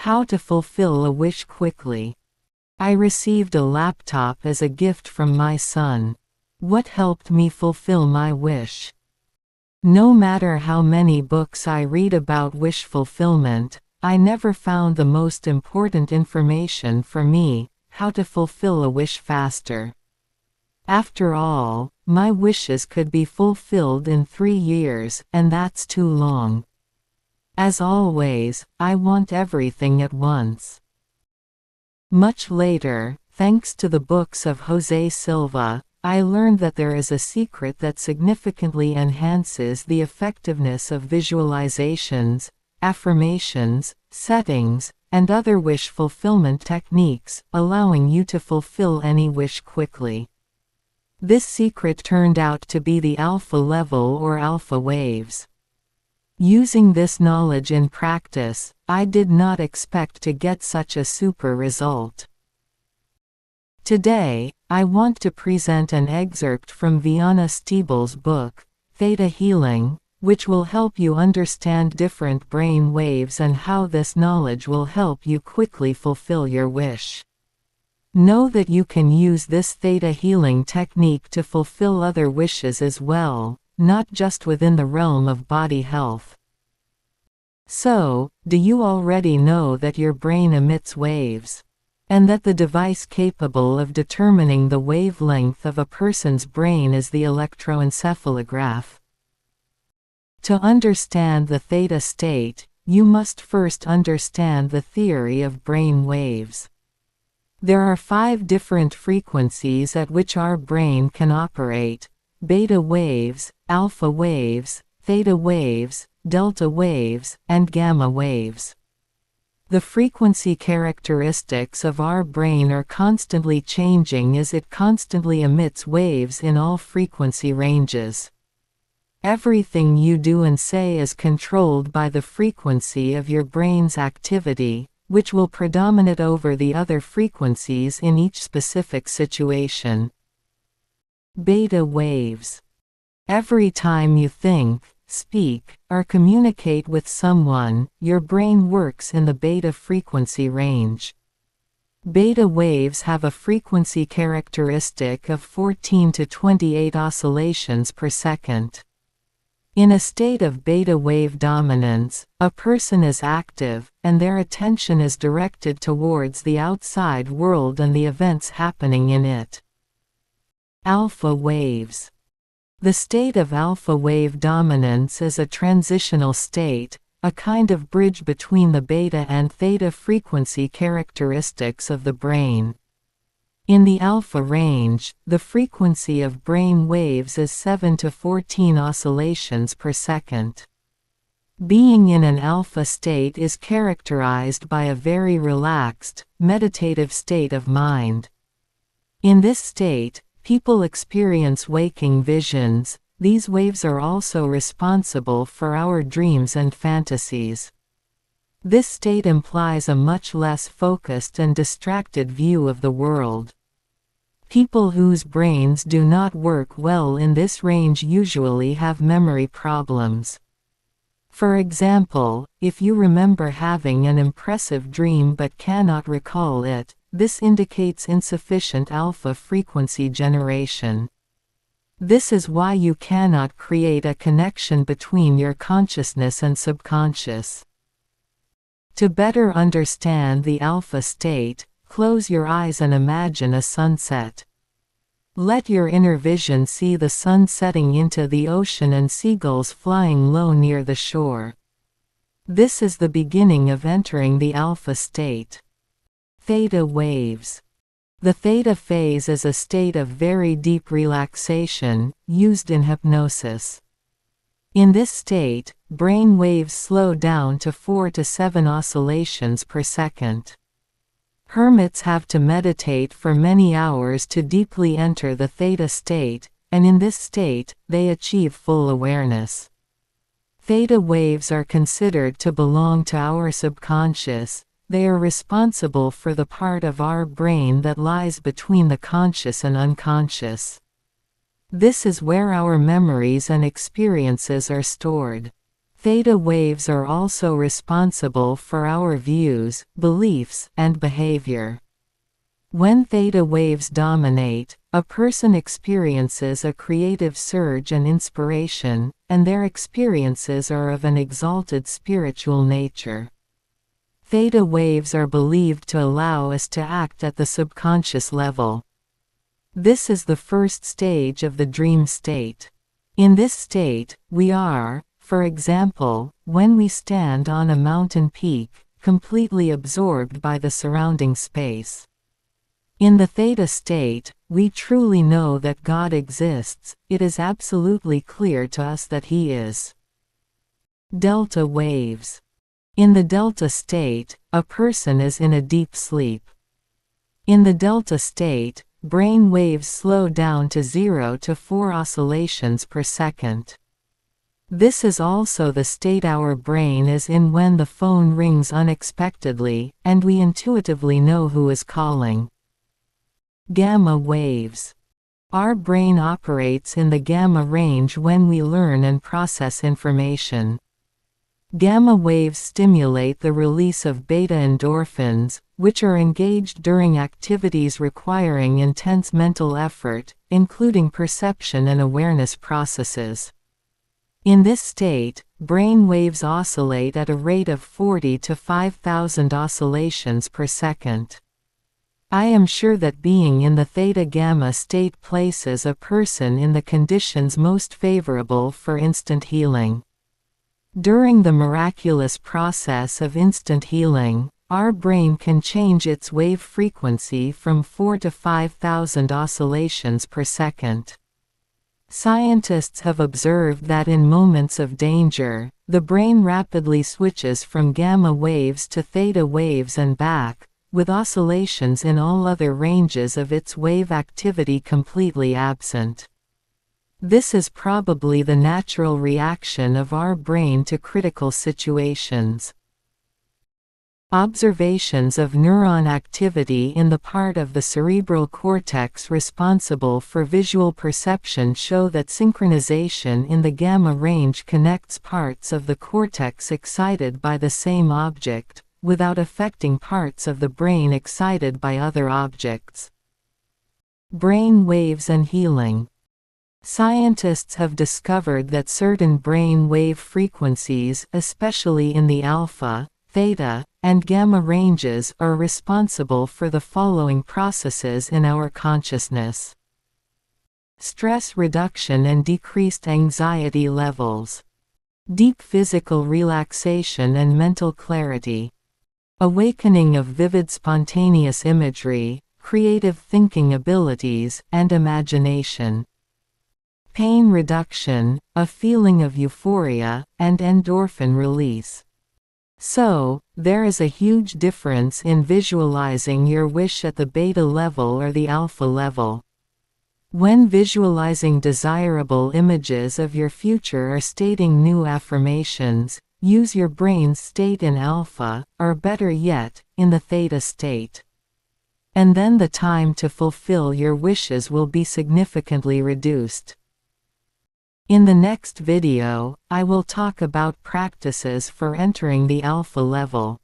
How to fulfill a wish quickly. I received a laptop as a gift from my son. What helped me fulfill my wish? No matter how many books I read about wish fulfillment, I never found the most important information for me: how to fulfill a wish faster. After all, my wishes could be fulfilled in 3 years, and that's too long. As always, I want everything at once. Much later, thanks to the books of José Silva, I learned that there is a secret that significantly enhances the effectiveness of visualizations, affirmations, settings, and other wish fulfillment techniques, allowing you to fulfill any wish quickly. This secret turned out to be the alpha level or alpha waves. Using this knowledge in practice, I did not expect to get such a super result. Today, I want to present an excerpt from Vianna Stible's book, Theta Healing, which will help you understand different brain waves and how this knowledge will help you quickly fulfill your wish. Know that you can use this theta healing technique to fulfill other wishes as well, not just within the realm of body health. So, do you already know that your brain emits waves? And that the device capable of determining the wavelength of a person's brain is the electroencephalograph? To understand the theta state, you must first understand the theory of brain waves. There are 5 different frequencies at which our brain can operate: beta waves, alpha waves, theta waves, delta waves, and gamma waves. The frequency characteristics of our brain are constantly changing as it constantly emits waves in all frequency ranges. Everything you do and say is controlled by the frequency of your brain's activity, which will predominate over the other frequencies in each specific situation. Beta waves. Every time you think, speak, or communicate with someone, your brain works in the beta frequency range. Beta waves have a frequency characteristic of 14 to 28 oscillations per second. In a state of beta wave dominance, a person is active, and their attention is directed towards the outside world and the events happening in it. Alpha waves. The state of alpha wave dominance is a transitional state, a kind of bridge between the beta and theta frequency characteristics of the brain. In the alpha range, the frequency of brain waves is 7 to 14 oscillations per second. Being in an alpha state is characterized by a very relaxed, meditative state of mind. In this state, people experience waking visions. These waves are also responsible for our dreams and fantasies. This state implies a much less focused and distracted view of the world. People whose brains do not work well in this range usually have memory problems. For example, if you remember having an impressive dream but cannot recall it, this indicates insufficient alpha frequency generation. This is why you cannot create a connection between your consciousness and subconscious. To better understand the alpha state, close your eyes and imagine a sunset. Let your inner vision see the sun setting into the ocean and seagulls flying low near the shore. This is the beginning of entering the alpha state. Theta waves. The theta phase is a state of very deep relaxation, used in hypnosis. In this state, brain waves slow down to 4 to 7 oscillations per second. Hermits have to meditate for many hours to deeply enter the theta state, and in this state, they achieve full awareness. Theta waves are considered to belong to our subconscious. They are responsible for the part of our brain that lies between the conscious and unconscious. This is where our memories and experiences are stored. Theta waves are also responsible for our views, beliefs, and behavior. When theta waves dominate, a person experiences a creative surge and inspiration, and their experiences are of an exalted spiritual nature. Theta waves are believed to allow us to act at the subconscious level. This is the first stage of the dream state. In this state, we are, for example, when we stand on a mountain peak, completely absorbed by the surrounding space. In the theta state, we truly know that God exists. It is absolutely clear to us that He is. Delta waves. In the delta state, a person is in a deep sleep. In the delta state, brain waves slow down to 0 to 4 oscillations per second. This is also the state our brain is in when the phone rings unexpectedly, and we intuitively know who is calling. Gamma waves. Our brain operates in the gamma range when we learn and process information. Gamma waves stimulate the release of beta endorphins, which are engaged during activities requiring intense mental effort, including perception and awareness processes. In this state, brain waves oscillate at a rate of 40 to 5,000 oscillations per second. I am sure that being in the theta-gamma state places a person in the conditions most favorable for instant healing. During the miraculous process of instant healing, our brain can change its wave frequency from 4 to 5,000 oscillations per second. Scientists have observed that in moments of danger, the brain rapidly switches from gamma waves to theta waves and back, with oscillations in all other ranges of its wave activity completely absent. This is probably the natural reaction of our brain to critical situations. Observations of neuron activity in the part of the cerebral cortex responsible for visual perception show that synchronization in the gamma range connects parts of the cortex excited by the same object, without affecting parts of the brain excited by other objects. Brain waves and healing. Scientists have discovered that certain brain wave frequencies, especially in the alpha, theta, and gamma ranges, are responsible for the following processes in our consciousness: stress reduction and decreased anxiety levels, deep physical relaxation and mental clarity, awakening of vivid spontaneous imagery, creative thinking abilities, and imagination. Pain reduction, a feeling of euphoria, and endorphin release. So, there is a huge difference in visualizing your wish at the beta level or the alpha level. When visualizing desirable images of your future or stating new affirmations, use your brain's state in alpha, or better yet, in the theta state. And then the time to fulfill your wishes will be significantly reduced. In the next video, I will talk about practices for entering the alpha level.